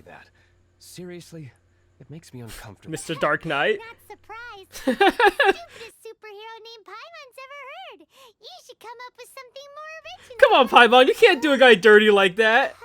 that. Seriously? It makes me uncomfortable. Mr. Dark Knight. Not surprised. Stupidest superhero named Paimon's ever heard. You should come up with something more original. Come on, Paimon, you can't do a guy dirty like that.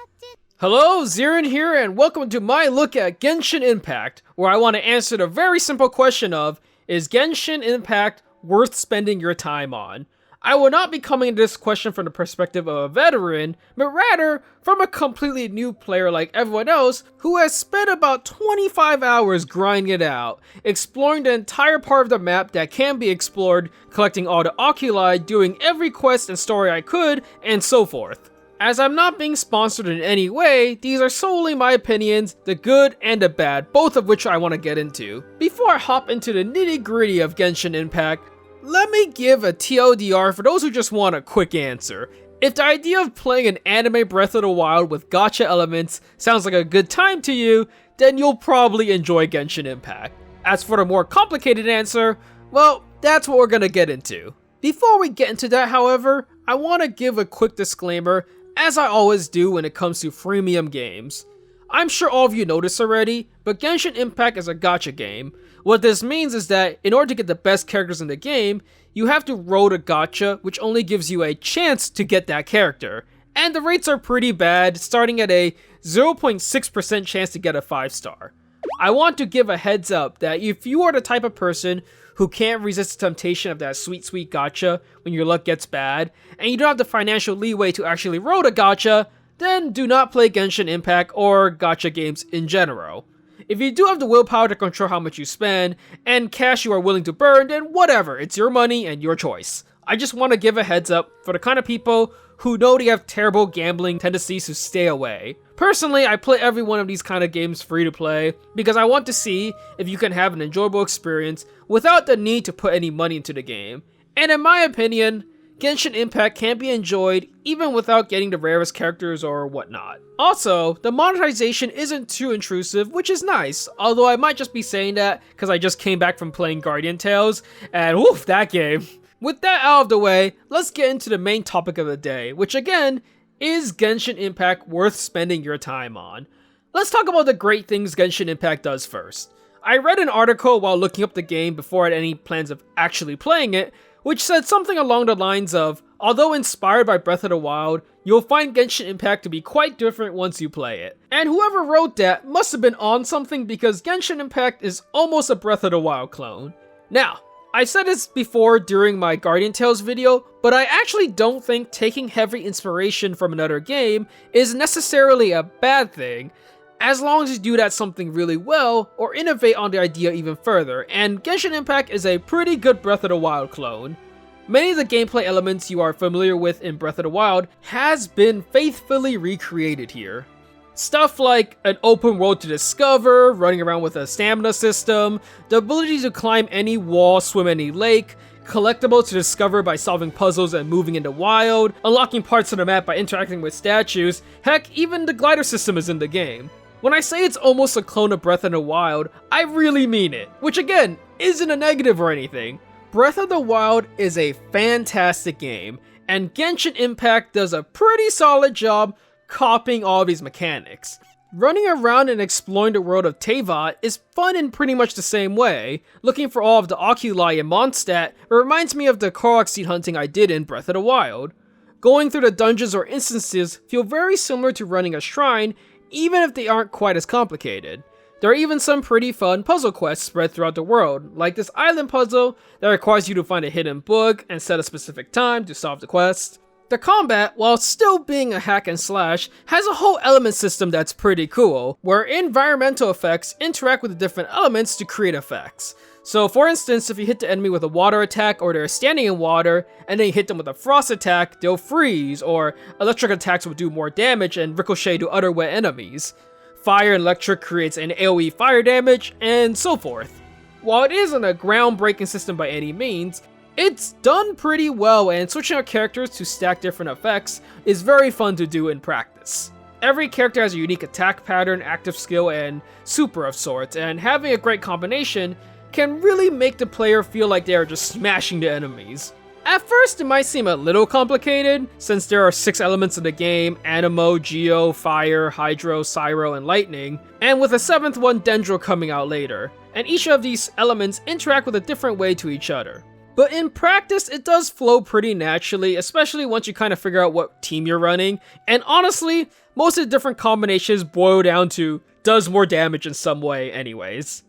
Hello, Zirin here, and welcome to my look at Genshin Impact, where I want to answer the very simple question of, is Genshin Impact worth spending your time on? I will not be coming at this question from the perspective of a veteran, but rather from a completely new player like everyone else who has spent about 25 hours grinding it out, exploring the entire part of the map that can be explored, collecting all the oculi, doing every quest and story I could, and so forth. As I'm not being sponsored in any way, these are solely my opinions, the good and the bad, both of which I want to get into. Before I hop into the nitty gritty of Genshin Impact, let me give a TLDR for those who just want a quick answer. If the idea of playing an anime Breath of the Wild with gacha elements sounds like a good time to you, then you'll probably enjoy Genshin Impact. As for the more complicated answer, well, that's what we're gonna get into. Before we get into that, however, I want to give a quick disclaimer, as I always do when it comes to freemium games. I'm sure all of you know this already, but Genshin Impact is a gacha game. What this means is that in order to get the best characters in the game, you have to roll a gacha, which only gives you a chance to get that character. And the rates are pretty bad, starting at a 0.6% chance to get a 5-star. I want to give a heads up that if you are the type of person who can't resist the temptation of that sweet gacha when your luck gets bad, and you don't have the financial leeway to actually roll a gacha, then do not play Genshin Impact or gacha games in general. If you do have the willpower to control how much you spend, and cash you are willing to burn, then whatever, it's your money and your choice. I just want to give a heads up for the kind of people who know they have terrible gambling tendencies to stay away. Personally, I play every one of these kind of games free to play, because I want to see if you can have an enjoyable experience without the need to put any money into the game. And in my opinion, Genshin Impact can be enjoyed even without getting the rarest characters or whatnot. Also, the monetization isn't too intrusive, which is nice, although I might just be saying that because I just came back from playing Guardian Tales, and woof, that game. With that out of the way, let's get into the main topic of the day, which again, is Genshin Impact worth spending your time on? Let's talk about the great things Genshin Impact does first. I read an article while looking up the game before I had any plans of actually playing it, which said something along the lines of, although inspired by Breath of the Wild, you'll find Genshin Impact to be quite different once you play it. And whoever wrote that must have been on something because Genshin Impact is almost a Breath of the Wild clone. Now, I said this before during my Guardian Tales video, but I actually don't think taking heavy inspiration from another game is necessarily a bad thing, as long as you do that something really well, or innovate on the idea even further, and Genshin Impact is a pretty good Breath of the Wild clone. Many of the gameplay elements you are familiar with in Breath of the Wild has been faithfully recreated here. Stuff like an open world to discover, running around with a stamina system, the ability to climb any wall, swim any lake, collectibles to discover by solving puzzles and moving in the wild, unlocking parts of the map by interacting with statues, heck, even the glider system is in the game. When I say it's almost a clone of Breath of the Wild, I really mean it, which again, isn't a negative or anything. Breath of the Wild is a fantastic game, and Genshin Impact does a pretty solid job copying all of these mechanics. Running around and exploring the world of Teyvat is fun in pretty much the same way. Looking for all of the oculi in Mondstadt, it reminds me of the Korok seed hunting I did in Breath of the Wild. Going through the dungeons or instances feel very similar to running a shrine, even if they aren't quite as complicated. There are even some pretty fun puzzle quests spread throughout the world, like this island puzzle that requires you to find a hidden book and set a specific time to solve the quest. The combat, while still being a hack and slash, has a whole element system that's pretty cool, where environmental effects interact with the different elements to create effects. So for instance, if you hit the enemy with a water attack or they're standing in water, and then you hit them with a frost attack, they'll freeze, or electric attacks will do more damage and ricochet to other wet enemies. Fire and electric creates an AoE fire damage, and so forth. While it isn't a groundbreaking system by any means, it's done pretty well, and switching out characters to stack different effects is very fun to do in practice. Every character has a unique attack pattern, active skill, and super of sorts, and having a great combination can really make the player feel like they are just smashing the enemies. At first, it might seem a little complicated, since there are 6 elements in the game: Animo, Geo, Fire, Hydro, Cyro, and Lightning, and with a 7th one, Dendro, coming out later, and each of these elements interact with a different way to each other. But in practice, it does flow pretty naturally, especially once you kind of figure out what team you're running, and honestly, most of the different combinations boil down to does more damage in some way anyways.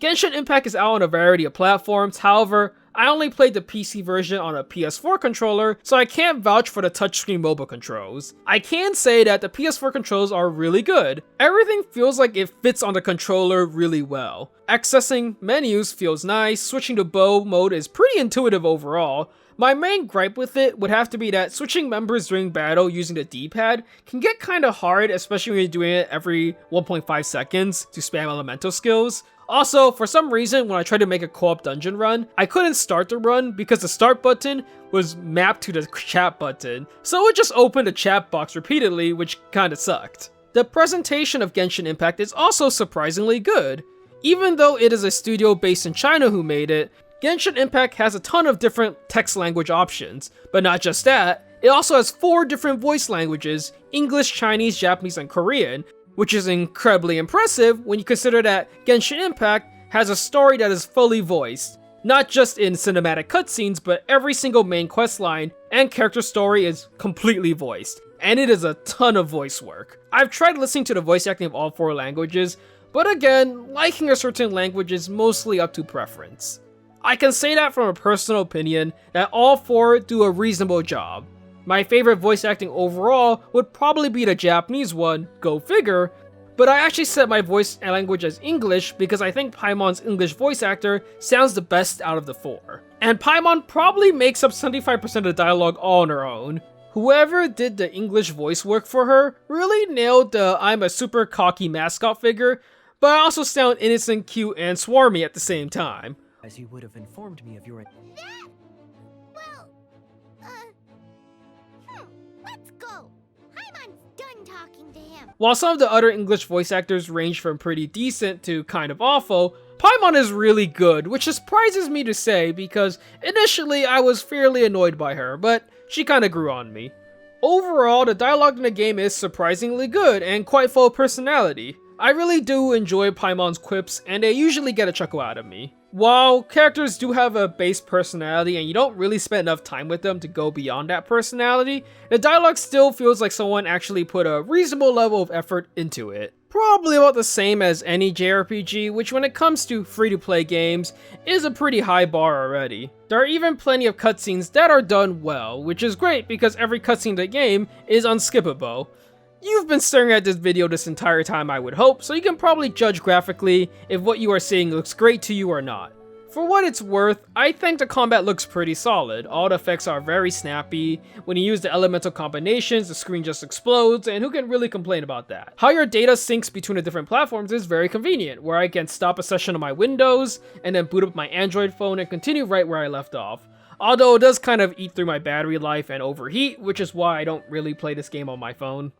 Genshin Impact is out on a variety of platforms, however, I only played the PC version on a PS4 controller, so I can't vouch for the touchscreen mobile controls. I can say that the PS4 controls are really good. Everything feels like it fits on the controller really well. Accessing menus feels nice, switching to bow mode is pretty intuitive overall. My main gripe with it would have to be that switching members during battle using the D-pad can get kinda hard, especially when you're doing it every 1.5 seconds to spam elemental skills. Also, for some reason, when I tried to make a co-op dungeon run, I couldn't start the run because the start button was mapped to the chat button, so it just opened the chat box repeatedly, which kinda sucked. The presentation of Genshin Impact is also surprisingly good. Even though it is a studio based in China who made it, Genshin Impact has a ton of different text language options, but not just that, it also has 4 different voice languages: English, Chinese, Japanese, and Korean, which is incredibly impressive when you consider that Genshin Impact has a story that is fully voiced. Not just in cinematic cutscenes, but every single main questline and character story is completely voiced, and it is a ton of voice work. I've tried listening to the voice acting of all 4 languages, but again, liking a certain language is mostly up to preference. I can say that from a personal opinion that all 4 do a reasonable job. My favorite voice acting overall would probably be the Japanese one, go figure, but I actually set my voice language as English because I think Paimon's English voice actor sounds the best out of the 4. And Paimon probably makes up 75% of the dialogue all on her own. Whoever did the English voice work for her really nailed the I'm a super cocky mascot figure, but I also sound innocent, cute, and swarmy at the same time. As you would have informed me of your... That? Well, let's go. Paimon's done talking to him. While some of the other English voice actors range from pretty decent to kind of awful, Paimon is really good, which surprises me to say because initially I was fairly annoyed by her, but she kinda grew on me. Overall, the dialogue in the game is surprisingly good and quite full of personality. I really do enjoy Paimon's quips, and they usually get a chuckle out of me. While characters do have a base personality and you don't really spend enough time with them to go beyond that personality, the dialogue still feels like someone actually put a reasonable level of effort into it. Probably about the same as any JRPG, which when it comes to free-to-play games, is a pretty high bar already. There are even plenty of cutscenes that are done well, which is great because every cutscene in the game is unskippable. You've been staring at this video this entire time, I would hope, so you can probably judge graphically if what you are seeing looks great to you or not. For what it's worth, I think the combat looks pretty solid. All the effects are very snappy. When you use the elemental combinations, the screen just explodes, and who can really complain about that? How your data syncs between the different platforms is very convenient, where I can stop a session on my Windows, and then boot up my Android phone and continue right where I left off. Although it does kind of eat through my battery life and overheat, which is why I don't really play this game on my phone.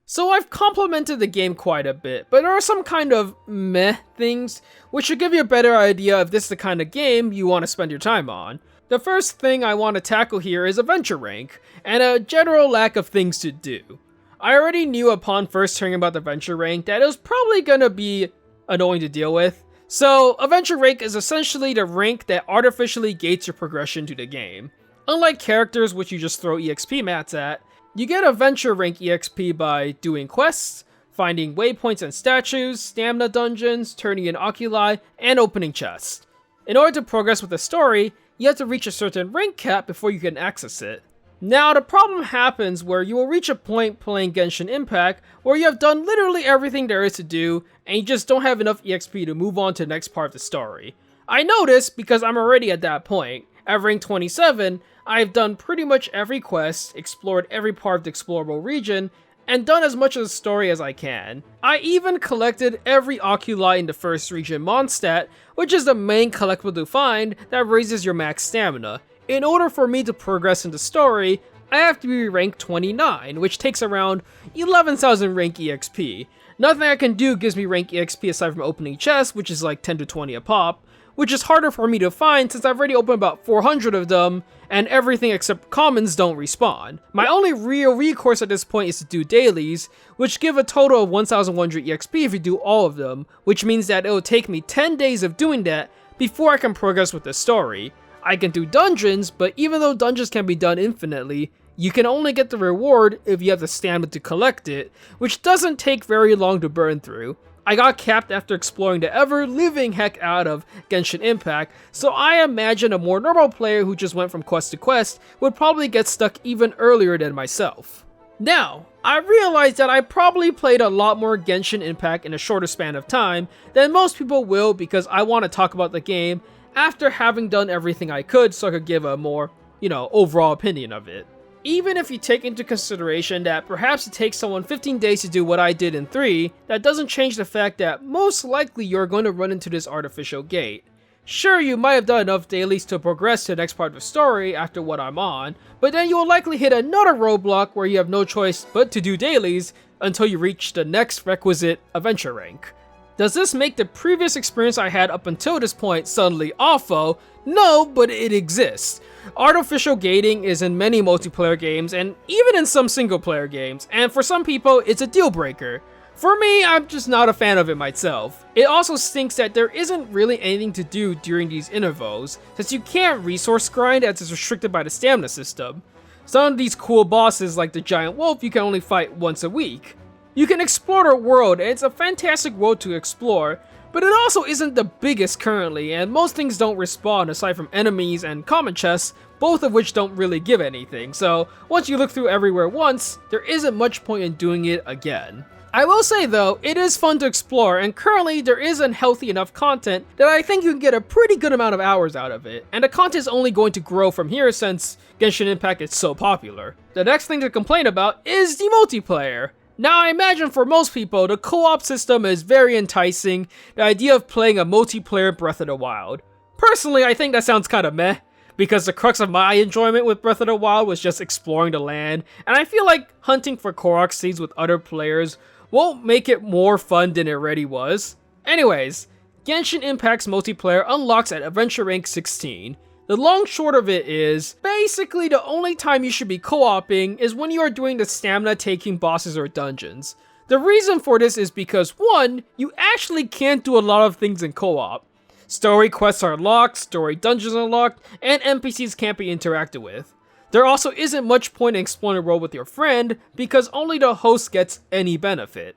So I've complimented the game quite a bit, but there are some kind of meh things which should give you a better idea if this is the kind of game you want to spend your time on. The first thing I want to tackle here is adventure rank, and a general lack of things to do. I already knew upon first hearing about the adventure rank that it was probably gonna be annoying to deal with. So adventure rank is essentially the rank that artificially gates your progression to the game. Unlike characters which you just throw EXP mats at, you get adventure rank EXP by doing quests, finding waypoints and statues, stamina dungeons, turning in oculi, and opening chests. In order to progress with the story, you have to reach a certain rank cap before you can access it. Now, the problem happens where you will reach a point playing Genshin Impact where you have done literally everything there is to do, and you just don't have enough EXP to move on to the next part of the story. I know this because I'm already at that point. At rank 27, I've done pretty much every quest, explored every part of the explorable region, and done as much of the story as I can. I even collected every oculi in the first region Mondstadt, which is the main collectible to find that raises your max stamina. In order for me to progress in the story, I have to be rank 29, which takes around 11,000 rank EXP. Nothing I can do gives me rank EXP aside from opening chests, which is like 10 to 20 a pop, which is harder for me to find since I've already opened about 400 of them, and everything except commons don't respawn. My only real recourse at this point is to do dailies, which give a total of 1100 EXP if you do all of them, which means that it'll take me 10 days of doing that before I can progress with the story. I can do dungeons, but even though dungeons can be done infinitely, you can only get the reward if you have the stamina to collect it, which doesn't take very long to burn through. I got capped after exploring the ever-living heck out of Genshin Impact, so I imagine a more normal player who just went from quest to quest would probably get stuck even earlier than myself. Now, I realize that I probably played a lot more Genshin Impact in a shorter span of time than most people will because I want to talk about the game after having done everything I could so I could give a more, overall opinion of it. Even if you take into consideration that perhaps it takes someone 15 days to do what I did in 3, that doesn't change the fact that most likely you're going to run into this artificial gate. Sure, you might have done enough dailies to progress to the next part of the story after what I'm on, but then you will likely hit another roadblock where you have no choice but to do dailies until you reach the next requisite adventure rank. Does this make the previous experience I had up until this point suddenly awful? No, but it exists. Artificial gating is in many multiplayer games and even in some single player games, and for some people it's a deal breaker. For me, I'm just not a fan of it myself. It also stinks that there isn't really anything to do during these intervals, since you can't resource grind as it's restricted by the stamina system. Some of these cool bosses like the giant wolf you can only fight once a week. You can explore the world and it's a fantastic world to explore, but it also isn't the biggest currently, and most things don't respawn aside from enemies and common chests, both of which don't really give anything, so once you look through everywhere once, there isn't much point in doing it again. I will say though, it is fun to explore, and currently there isn't healthy enough content that I think you can get a pretty good amount of hours out of it, and the content is only going to grow from here since Genshin Impact is so popular. The next thing to complain about is the multiplayer. Now, I imagine for most people, the co-op system is very enticing, the idea of playing a multiplayer Breath of the Wild. Personally, I think that sounds kinda meh, because the crux of my enjoyment with Breath of the Wild was just exploring the land, and I feel like hunting for Korok seeds with other players won't make it more fun than it already was. Anyways, Genshin Impact's multiplayer unlocks at Adventure Rank 16. The long short of it is, basically the only time you should be co-oping is when you are doing the stamina taking bosses or dungeons. The reason for this is because 1, you actually can't do a lot of things in co-op. Story quests are locked, story dungeons are locked, and NPCs can't be interacted with. There also isn't much point in exploring the world with your friend because only the host gets any benefit.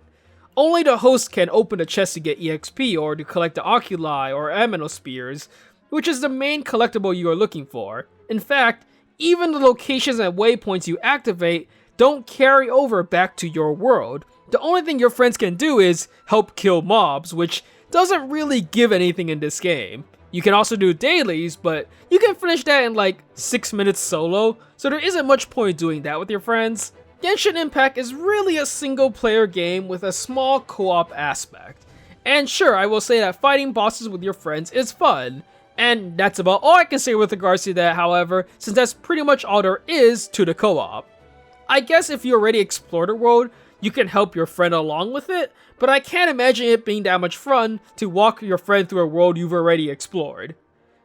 Only the host can open a chest to get EXP or to collect the oculi or aminospheres, which is the main collectible you are looking for. In fact, even the locations and waypoints you activate don't carry over back to your world. The only thing your friends can do is help kill mobs, which doesn't really give anything in this game. You can also do dailies, but you can finish that in like 6 minutes solo, so there isn't much point doing that with your friends. Genshin Impact is really a single player game with a small co-op aspect. And sure, I will say that fighting bosses with your friends is fun. And that's about all I can say with regards to that, however, since that's pretty much all there is to the co-op. I guess if you already explored the world, you can help your friend along with it, but I can't imagine it being that much fun to walk your friend through a world you've already explored.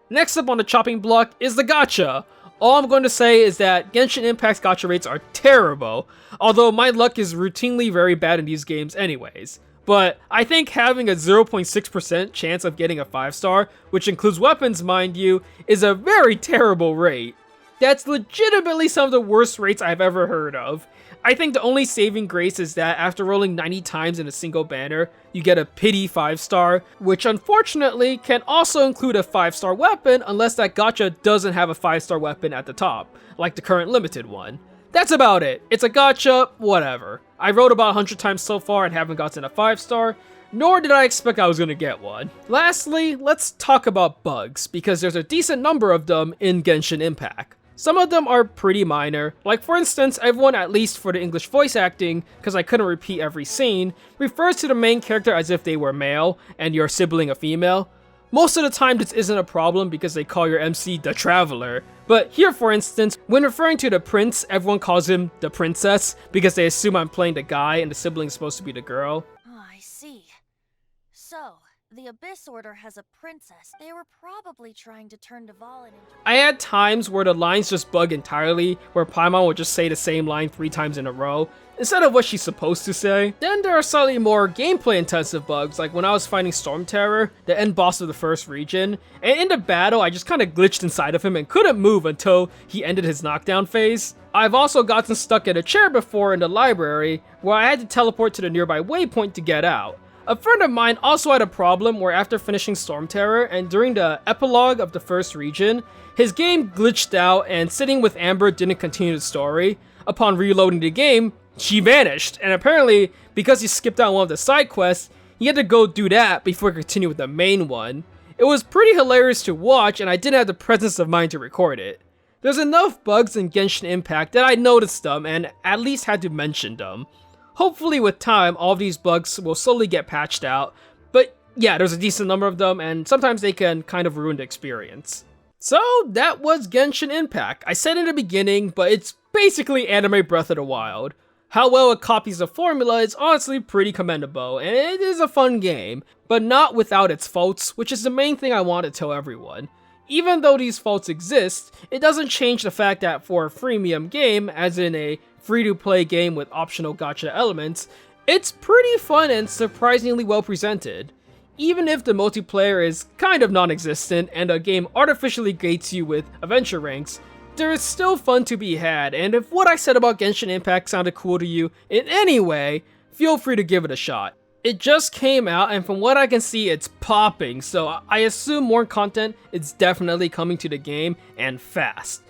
Next up on the chopping block is the gacha. All I'm going to say is that Genshin Impact's gacha rates are terrible, although my luck is routinely very bad in these games anyways. But I think having a 0.6% chance of getting a 5-star, which includes weapons mind you, is a very terrible rate. That's legitimately some of the worst rates I've ever heard of. I think the only saving grace is that after rolling 90 times in a single banner, you get a pity 5-star, which unfortunately can also include a 5-star weapon unless that gacha doesn't have a 5-star weapon at the top, like the current limited one. That's about it. It's a gacha, whatever. I rolled about 100 times so far and haven't gotten a 5-star, nor did I expect I was gonna get one. Lastly, let's talk about bugs, because there's a decent number of them in Genshin Impact. Some of them are pretty minor, like for instance, everyone at least for the English voice acting, because I couldn't repeat every scene, refers to the main character as if they were male, and your sibling a female. Most of the time this isn't a problem because they call your MC the Traveler, but here for instance, when referring to the prince, everyone calls him the princess because they assume I'm playing the guy and the sibling is supposed to be the girl. Oh, I see. So, the Abyss Order has a princess. They were probably trying to turn Dvalin into... I had times where the lines just bug entirely, where Paimon would just say the same line 3 times in a row, instead of what she's supposed to say. Then there are slightly more gameplay intensive bugs, like when I was fighting Storm Terror, the end boss of the first region, and in the battle I just kinda glitched inside of him and couldn't move until he ended his knockdown phase. I've also gotten stuck in a chair before in the library, where I had to teleport to the nearby waypoint to get out. A friend of mine also had a problem where after finishing Storm Terror and during the epilogue of the first region, his game glitched out and sitting with Amber didn't continue the story. Upon reloading the game, she vanished, and apparently, because he skipped out one of the side quests, he had to go do that before he continued with the main one. It was pretty hilarious to watch, and I didn't have the presence of mind to record it. There's enough bugs in Genshin Impact that I noticed them and at least had to mention them. Hopefully with time, all of these bugs will slowly get patched out, but yeah, there's a decent number of them, and sometimes they can kind of ruin the experience. So that was Genshin Impact. I said in the beginning, but it's basically anime Breath of the Wild. How well it copies the formula is honestly pretty commendable, and it is a fun game, but not without its faults, which is the main thing I want to tell everyone. Even though these faults exist, it doesn't change the fact that for a freemium game, as in a free-to-play game with optional gacha elements, it's pretty fun and surprisingly well presented. Even if the multiplayer is kind of non-existent and the game artificially gates you with adventure ranks, there is still fun to be had, and if what I said about Genshin Impact sounded cool to you in any way, feel free to give it a shot. It just came out, and from what I can see, it's popping, so I assume more content is definitely coming to the game, and fast.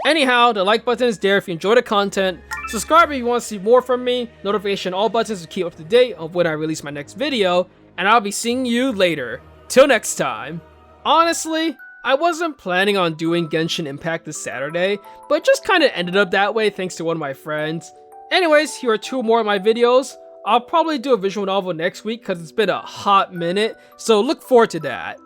Anyhow, the like button is there if you enjoy the content, subscribe if you want to see more from me, notification all buttons to keep up to date of when I release my next video, and I'll be seeing you later. Till next time. Honestly, I wasn't planning on doing Genshin Impact this Saturday, but it just kinda ended up that way thanks to one of my friends. Anyways, here are 2 more of my videos. I'll probably do a visual novel next week because it's been a hot minute, so look forward to that.